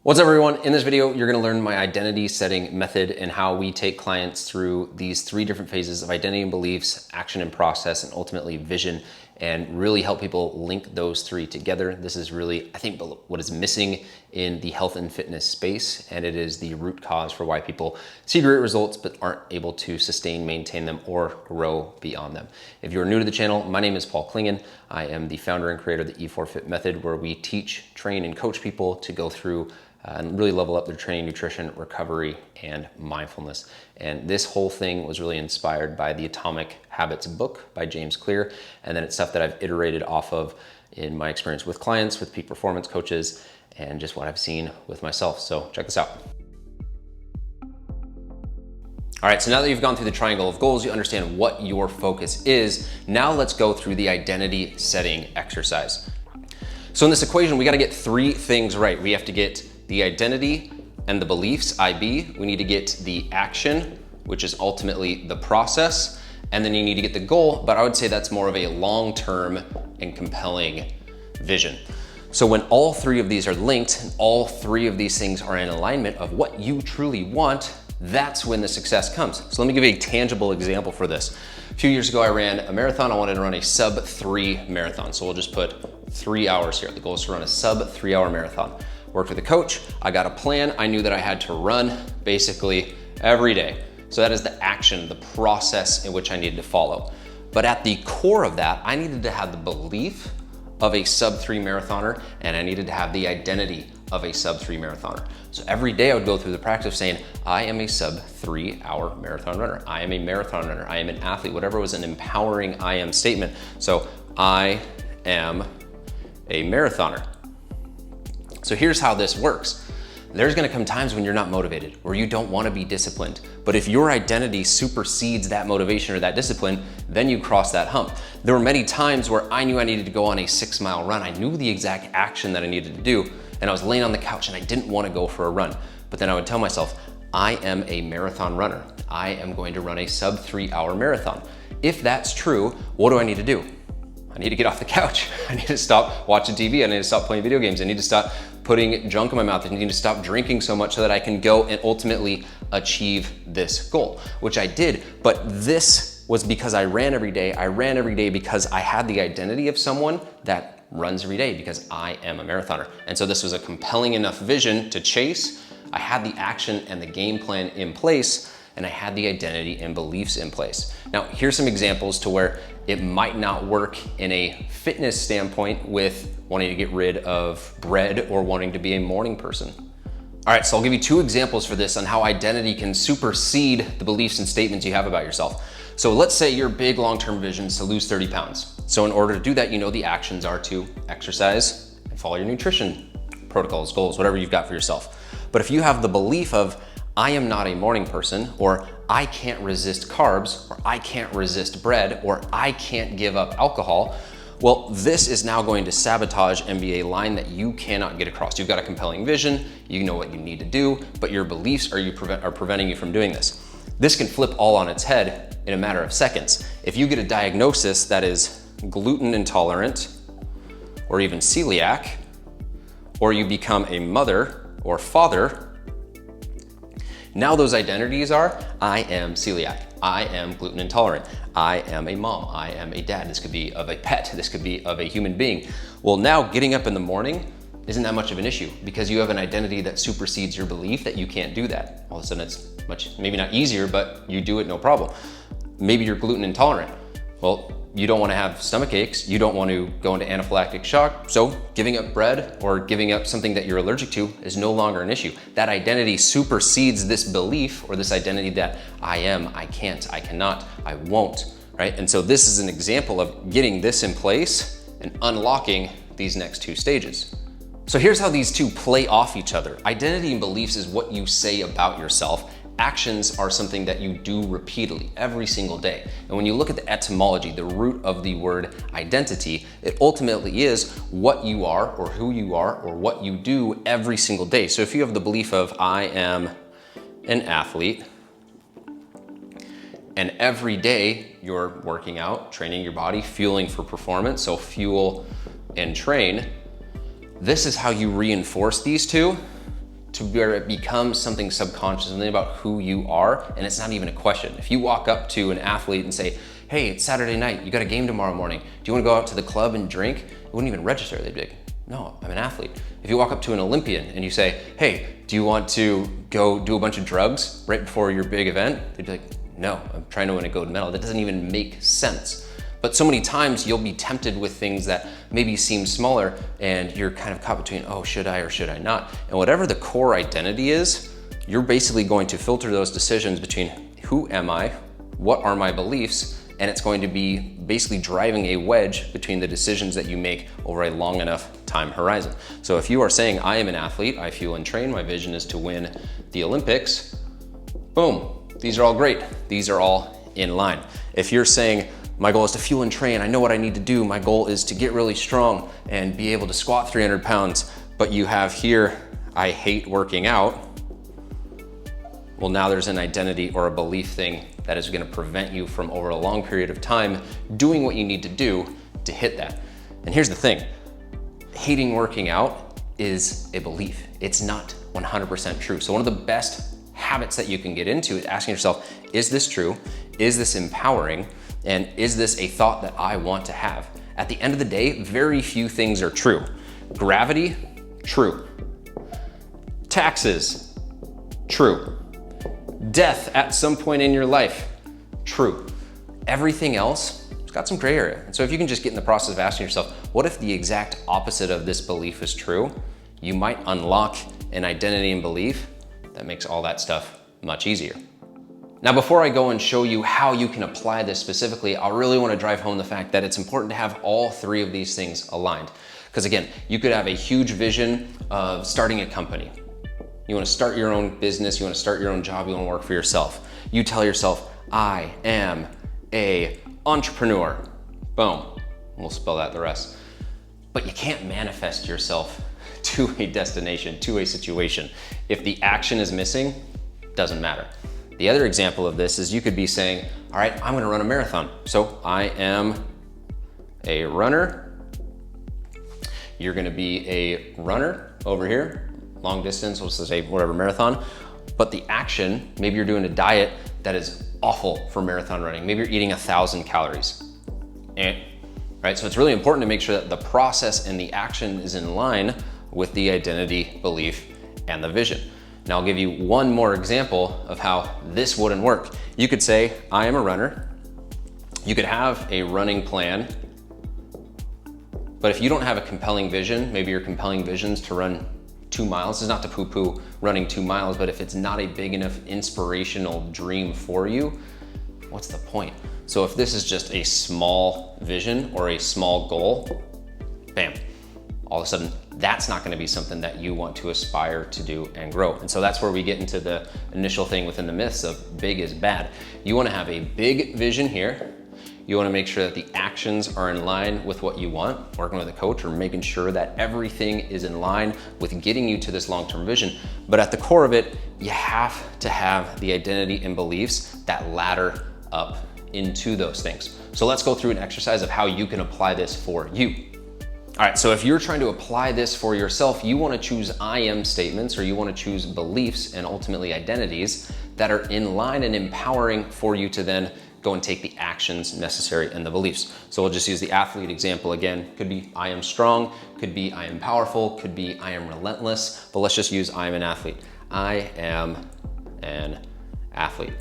What's up everyone? In this video, you're gonna learn my identity setting method and how we take clients through these three different phases of identity and beliefs, action and process, and ultimately vision, and really help people link those three together. This is really, I think, what is missing in the health and fitness space, and it is the root cause for why people see great results but aren't able to sustain, maintain them, or grow beyond them. If you're new to the channel, my name is Paul Klingen. I am the founder and creator of the E4Fit method, where we teach, train, and coach people to go through and really level up their training, nutrition, recovery, and mindfulness. And this whole thing was really inspired by the Atomic Habits book by James Clear. And then it's stuff that I've iterated off of in my experience with clients, with peak performance coaches, and just what I've seen with myself. So check this out. All right, so now that you've gone through the triangle of goals, you understand what your focus is. Now let's go through the identity setting exercise. So in this equation, we gotta get three things right. We have to get the identity and the beliefs, IB. We need to get the action, which is ultimately the process. And then you need to get the goal, but I would say that's more of a long-term and compelling vision. So when all three of these are linked, and all three of these things are in alignment of what you truly want, that's when the success comes. So let me give you a tangible example for this. A few years ago, I ran a marathon. I wanted to run a sub-3 marathon. So we'll just put 3 hours here. The goal is to run a sub-3 hour marathon. Worked with a coach, I got a plan. I knew that I had to run basically every day. So that is the action, the process in which I needed to follow. But at the core of that, I needed to have the belief of a sub-3 marathoner, and I needed to have the identity of a sub-3 marathoner. So every day I would go through the practice of saying, I am a sub-3 hour marathon runner. I am a marathon runner. I am an athlete. Whatever was an empowering I am statement. So I am a marathoner. So here's how this works. There's gonna come times when you're not motivated, where you don't wanna be disciplined. But if your identity supersedes that motivation or that discipline, then you cross that hump. There were many times where I knew I needed to go on a 6-mile run. I knew the exact action that I needed to do, and I was laying on the couch and I didn't wanna go for a run. But then I would tell myself, I am a marathon runner. I am going to run a sub-3 hour marathon. If that's true, what do I need to do? I need to get off the couch. I need to stop watching TV. I need to stop playing video games. I need to stop putting junk in my mouth. I need to stop drinking so much so that I can go and ultimately achieve this goal, which I did. But this was because I ran every day. I ran every day because I had the identity of someone that runs every day, because I am a marathoner. And so this was a compelling enough vision to chase. I had the action and the game plan in place, and I had the identity and beliefs in place. Now, here's some examples to where it might not work in a fitness standpoint with wanting to get rid of bread or wanting to be a morning person. All right, so I'll give you two examples for this on how identity can supersede the beliefs and statements you have about yourself. So let's say your big long-term vision is to lose 30 pounds. So in order to do that, you know the actions are to exercise and follow your nutrition protocols, goals, whatever you've got for yourself. But if you have the belief of, I am not a morning person, or I can't resist carbs, or I can't resist bread, or I can't give up alcohol, well, this is now going to sabotage and be a line that you cannot get across. You've got a compelling vision, you know what you need to do, but your beliefs are preventing you from doing this. This can flip all on its head in a matter of seconds. If you get a diagnosis that is gluten intolerant, or even celiac, or you become a mother or father, now those identities are, I am celiac, I am gluten intolerant, I am a mom, I am a dad. This could be of a pet, this could be of a human being. Well, now getting up in the morning isn't that much of an issue, because you have an identity that supersedes your belief that you can't do that. All of a sudden it's much, maybe not easier, but you do it no problem. Maybe you're gluten intolerant. Well, you don't want to have stomach aches, you don't want to go into anaphylactic shock, so giving up bread or giving up something that you're allergic to is no longer an issue. That identity supersedes this belief or this identity that I am, I can't, I cannot, I won't, right? And so this is an example of getting this in place and unlocking these next two stages. So here's how these two play off each other. Identity and beliefs is what you say about yourself. Actions are something that you do repeatedly every single day. And when you look at the etymology, the root of the word identity, it ultimately is what you are or who you are or what you do every single day. So if you have the belief of I am an athlete, and every day you're working out, training your body, fueling for performance, so fuel and train, this is how you reinforce these two to where it becomes something subconscious, something about who you are, and it's not even a question. If you walk up to an athlete and say, hey, it's Saturday night, you got a game tomorrow morning, do you wanna go out to the club and drink? It wouldn't even register. They'd be like, no, I'm an athlete. If you walk up to an Olympian and you say, hey, do you want to go do a bunch of drugs right before your big event? They'd be like, no, I'm trying to win a gold medal. That doesn't even make sense. But so many times you'll be tempted with things that maybe seem smaller and you're kind of caught between, oh, should I or should I not? And whatever the core identity is, you're basically going to filter those decisions between who am I, what are my beliefs, and it's going to be basically driving a wedge between the decisions that you make over a long enough time horizon. So if you are saying, I am an athlete, I fuel and train, my vision is to win the Olympics, boom, these are all great. These are all in line. If you're saying, my goal is to fuel and train, I know what I need to do, my goal is to get really strong and be able to squat 300 pounds, but you have here, I hate working out, well, now there's an identity or a belief thing that is gonna prevent you from, over a long period of time, doing what you need to do to hit that. And here's the thing, hating working out is a belief. It's not 100% true. So one of the best habits that you can get into is asking yourself, is this true? Is this empowering? And is this a thought that I want to have? At the end of the day, very few things are true. Gravity, true. Taxes, true. Death at some point in your life, true. Everything else, it's got some gray area. And so if you can just get in the process of asking yourself, what if the exact opposite of this belief is true? You might unlock an identity and belief that makes all that stuff much easier. Now, before I go and show you how you can apply this specifically, I really want to drive home the fact that it's important to have all three of these things aligned. Because again, you could have a huge vision of starting a company. You want to start your own business, you want to start your own job, you want to work for yourself. You tell yourself, I am an entrepreneur. Boom. We'll spell out the rest. But you can't manifest yourself to a destination, to a situation. If the action is missing, doesn't matter. The other example of this is you could be saying, all right, I'm gonna run a marathon. So I am a runner. You're gonna be a runner over here, long distance, let's say whatever, marathon. But the action, maybe you're doing a diet that is awful for marathon running. Maybe you're eating 1,000 calories. Right? So it's really important to make sure that the process and the action is in line with the identity, belief, and the vision. Now I'll give you one more example of how this wouldn't work. You could say, I am a runner. You could have a running plan, but if you don't have a compelling vision, maybe your compelling vision is to run 2 miles. This is not to poo-poo running 2 miles, but if it's not a big enough inspirational dream for you, what's the point? So if this is just a small vision or a small goal, bam, all of a sudden, that's not gonna be something that you want to aspire to do and grow. And so that's where we get into the initial thing within the myths of big is bad. You wanna have a big vision here. You wanna make sure that the actions are in line with what you want, working with a coach or making sure that everything is in line with getting you to this long-term vision. But at the core of it, you have to have the identity and beliefs that ladder up into those things. So let's go through an exercise of how you can apply this for you. All right, so if you're trying to apply this for yourself, you wanna choose I am statements, or you wanna choose beliefs and ultimately identities that are in line and empowering for you to then go and take the actions necessary in the beliefs. So we'll just use the athlete example again. Could be I am strong, could be I am powerful, could be I am relentless, but let's just use I am an athlete. I am an athlete.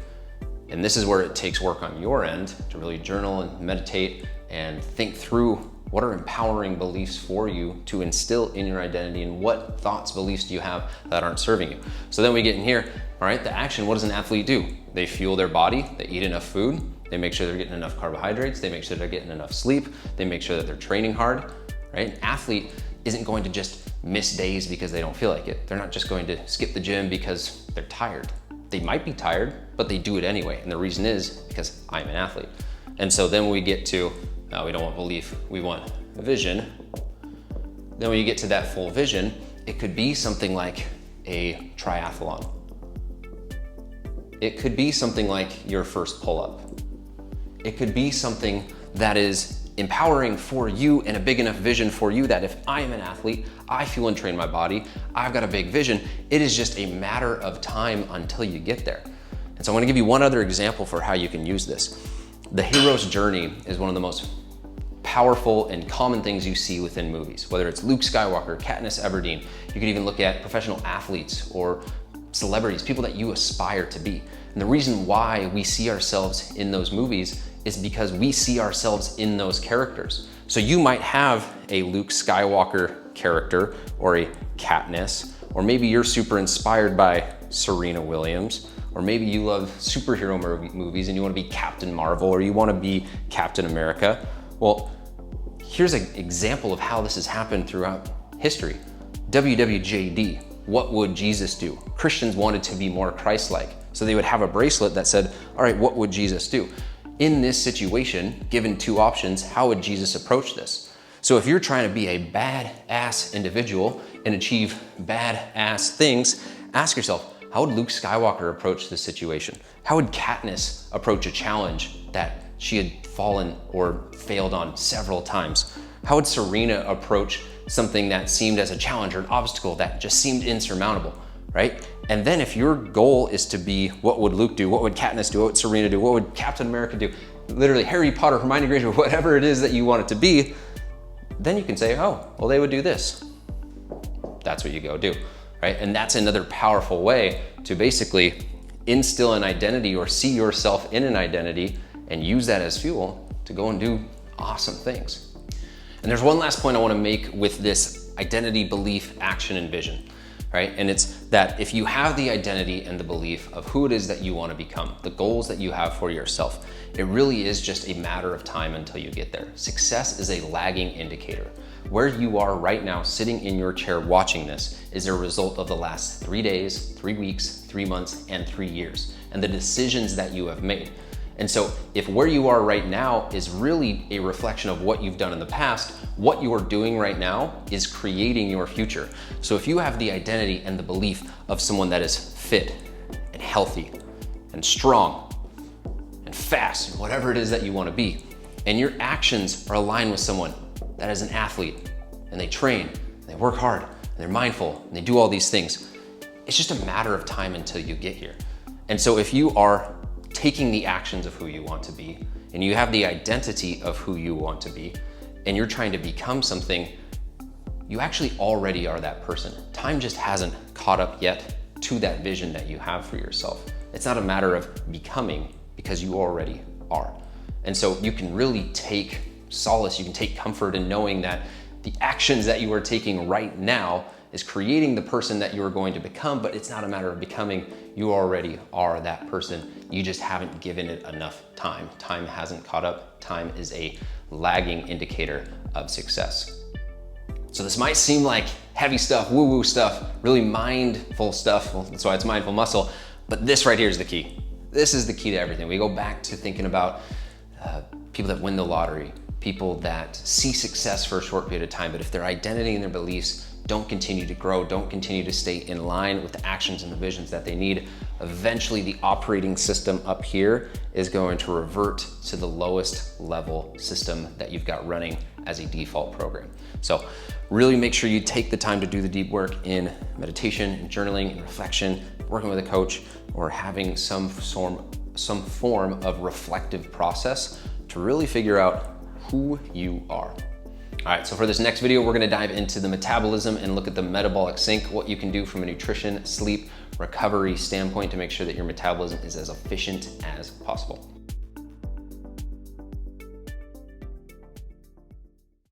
And this is where it takes work on your end to really journal and meditate and think through what are empowering beliefs for you to instill in your identity, and what thoughts, beliefs do you have that aren't serving you? So then we get in here, all right, the action, what does an athlete do? They fuel their body, they eat enough food, they make sure they're getting enough carbohydrates, they make sure they're getting enough sleep, they make sure that they're training hard, right? An athlete isn't going to just miss days because they don't feel like it. They're not just going to skip the gym because they're tired. They might be tired, but they do it anyway. And the reason is because I'm an athlete. And so then we get to, we don't want belief, we want vision. Then when you get to that full vision, it could be something like a triathlon. It could be something like your first pull-up. It could be something that is empowering for you and a big enough vision for you that if I am an athlete, I fuel and train my body, I've got a big vision, it is just a matter of time until you get there. And so I'm gonna give you one other example for how you can use this. The hero's journey is one of the most powerful and common things you see within movies, whether it's Luke Skywalker, Katniss Everdeen. You could even look at professional athletes or celebrities, people that you aspire to be. And the reason why we see ourselves in those movies is because we see ourselves in those characters. So you might have a Luke Skywalker character or a Katniss, or maybe you're super inspired by Serena Williams, or maybe you love superhero movies and you want to be Captain Marvel, or you want to be Captain America. Well, here's an example of how this has happened throughout history. WWJD, what would Jesus do? Christians wanted to be more Christ-like, so they would have a bracelet that said, all right, what would Jesus do? In this situation, given two options, how would Jesus approach this? So if you're trying to be a badass individual and achieve badass things, ask yourself, how would Luke Skywalker approach this situation? How would Katniss approach a challenge that she had fallen or failed on several times? How would Serena approach something that seemed as a challenge or an obstacle that just seemed insurmountable, right? And then if your goal is to be, what would Luke do? What would Katniss do? What would Serena do? What would Captain America do? Literally Harry Potter, Hermione Granger, whatever it is that you want it to be, then you can say, oh, well, they would do this. That's what you go do, right? And that's another powerful way to basically instill an identity or see yourself in an identity and use that as fuel to go and do awesome things. And there's one last point I want to make with this identity, belief, action, and vision, right? And it's that if you have the identity and the belief of who it is that you want to become, the goals that you have for yourself, it really is just a matter of time until you get there. Success is a lagging indicator. Where you are right now, sitting in your chair watching this, is a result of the last 3 days, 3 weeks, 3 months, and 3 years, and the decisions that you have made. And so if where you are right now is really a reflection of what you've done in the past, what you're doing right now is creating your future. So if you have the identity and the belief of someone that is fit and healthy and strong and fast, whatever it is that you want to be, and your actions are aligned with someone that is an athlete and they train, and they work hard, and they're mindful, and they do all these things, it's just a matter of time until you get here. And so if you are taking the actions of who you want to be, and you have the identity of who you want to be, and you're trying to become something, you actually already are that person. Time just hasn't caught up yet to that vision that you have for yourself. It's not a matter of becoming, because you already are. And so you can really take solace, you can take comfort in knowing that the actions that you are taking right now is creating the person that you are going to become, but it's not a matter of becoming. You already are that person. You just haven't given it enough time. Time hasn't caught up. Time is a lagging indicator of success. So this might seem like heavy stuff, woo-woo stuff, really mindful stuff. Well, that's why it's mindful muscle, but this right here is the key. This is the key to everything. We go back to thinking about people that win the lottery, people that see success for a short period of time, but if their identity and their beliefs don't continue to grow, don't continue to stay in line with the actions and the visions that they need, eventually the operating system up here is going to revert to the lowest level system that you've got running as a default program. So really make sure you take the time to do the deep work in meditation, and journaling, and reflection, working with a coach, or having some form of reflective process to really figure out who you are. All right, so for this next video, we're gonna dive into the metabolism and look at the metabolic sync, what you can do from a nutrition, sleep, recovery standpoint to make sure that your metabolism is as efficient as possible.